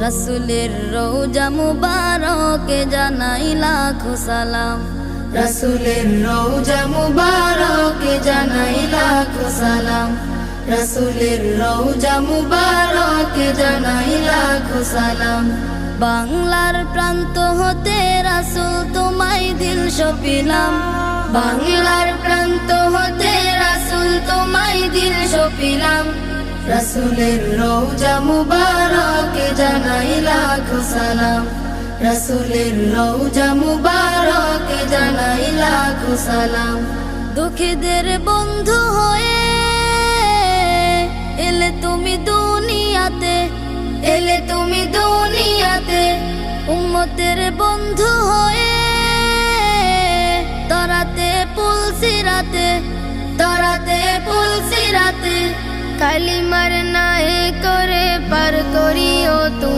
রাসূলের রওজা মুবারকে জানাই লাখো সালাম, রাসূলের রওজা মুবারকে জানাই লাখো সালাম, রাসূলের রওজা মুবারকে জানাই লাখো সালাম। বাংলার প্রান্ত হতে রাসূল তোমায় দিল সপিলাম, বাংলার প্রান্ত হতে রাসূল তোমায় দিল সপিলাম, রাসূলের রওজা মুবারকে জানাই লাখো সালাম, রাসূলের রওজা মুবারকে জানাই লাখো সালাম। দুঃখীদের বন্ধু হয়ে এলে তুমি দুনিয়াতে, এলে তুমি দুনিয়াতে, উম্মতের বন্ধু হয়ে তরাতে পুলসিরাতে, তরাতে পুলসিরাতে, কালিমার নায়ে করে পার করিও তুমি।